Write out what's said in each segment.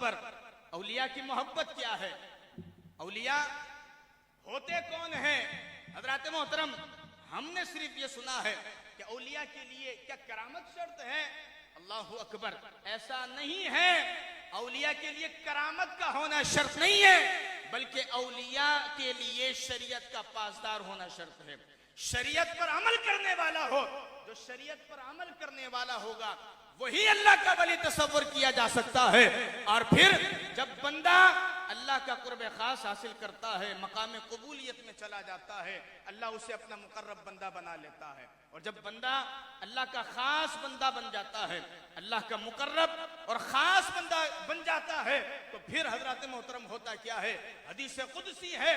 अकबर। औलिया की मोहब्बत क्या है? औलिया होते कौन हैं? हजरत मोहतरम, हमने सिर्फ ये सुना है कि औलिया के लिए क्या करामत शर्त है? अल्लाहु अकबर, ऐसा नहीं है। औलिया के लिए करामत का होना शर्त नहीं है, बल्कि औलिया के लिए शरीयत का पासदार होना शर्त है। शरीयत पर अमल करने वाला हो, जो शरीयत पर अमल करने वाला होगा वही अल्लाह का वली तसव्वुर किया जा सकता है। और फिर जब बंदा अल्लाह का कुर्ब खास हासिल करता है, मकाम कबूलियत में चला जाता है, अल्लाह उसे अपना मुकर्रब बंदा बना लेता है। और जब बंदा अल्लाह का खास बंदा बन जाता है, अल्लाह का मुकर्रब और खास बंदा बन जाता है, तो फिर हजरत मोहतरम होता क्या है? हदीस कुदसी है,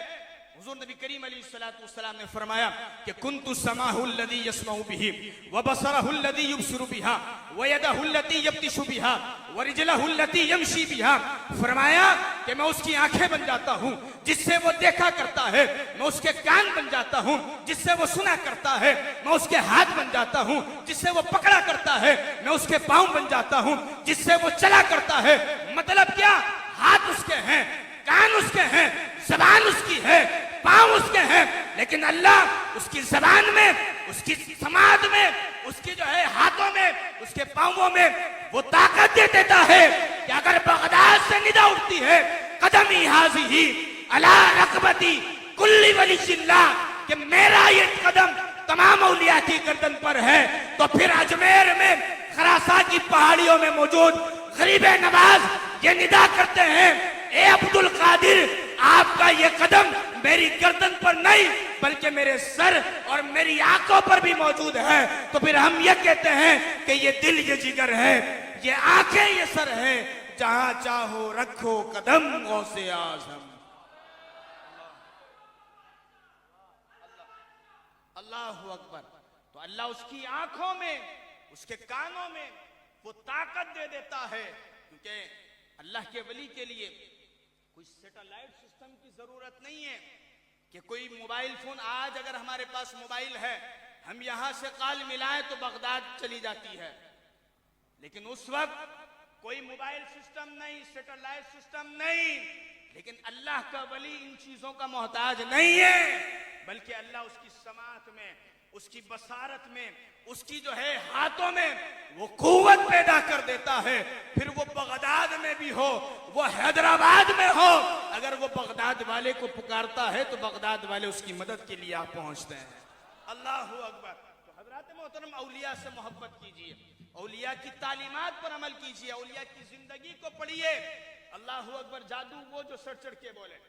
हुजूर नबी करीम अलैहिस्सलातु वस्सलाम ने फरमाया कि कुन्तु समाहुल लज़ी यस्मउ बिही व बसरहुल लज़ी युबसिरु बिहा व यदहुल लती यब्तिशु बिहा व रिजलहुल लती यमशी बिहा। फरमाया कि मैं उसकी आंखें बन जाता हूँ जिससे वो देखा करता है, मैं उसके कान बन जाता हूँ जिससे वो सुना करता है, मैं उसके हाथ बन जाता हूँ जिससे वो पकड़ा करता है, मैं उसके पाँव बन जाता हूँ जिससे वो चला करता है। मतलब क्या? हाथ उसके हैं, कान उसके हैं, जबान उसकी है, पांव उसके हैं, लेकिन अल्लाह उसकी जबान में, उसकी समाज में, उसकी जो है हाथों में, उसके पांवों में वो ताकत दे देता है कि अगर बगदाद से निदा उठती है कदमी हाज़िही अला रकबती कुल्ली वलिल्लाह, कि मेरा ये कदम तमाम औलिया की गर्दन पर है, तो फिर अजमेर में खरासा की पहाड़ियों में मौजूद गरीब नवाज ये निदा करते हैं, ए अब्दुल कादिर, आपका ये कदम मेरी गर्दन पर नहीं बल्कि मेरे सर और मेरी आंखों पर भी मौजूद है। तो फिर हम ये कहते हैं कि ये दिल, ये जिगर है, ये आंखें, ये सर है, जहां चाहो रखो कदम गौसे आज़म। अल्लाहु अकबर। तो अल्लाह उसकी आंखों में, उसके कानों में वो ताकत दे देता है, क्योंकि अल्लाह के वली के लिए कोई सैटेलाइट सिस्टम की जरूरत नहीं है कि कोई मोबाइल फोन, आज अगर हमारे पास मोबाइल है, हम यहां से कॉल मिलाएं तो बगदाद चली जाती है, लेकिन उस वक्त कोई मोबाइल सिस्टम नहीं, सैटेलाइट सिस्टम नहीं। लेकिन अल्लाह का वली इन चीजों का मोहताज नहीं है, बल्कि अल्लाह उसकी समात में, उसकी बसारत में, उसकी जो है हाथों में वो कुव्वत पैदा कर देता है। फिर वो बगदाद में भी हो, वो हैदराबाद में हो, अगर वो बगदाद वाले को पुकारता है तो बगदाद वाले उसकी मदद के लिए आप पहुंचते हैं। अल्लाहु अकबर। तो हजरत मोहतरम, औलिया से मोहब्बत कीजिए, औलिया की तालीमात पर अमल कीजिए, औलिया की जिंदगी को पढ़िए। अल्लाहु अकबर। जादू वो जो सर चढ़ के बोले,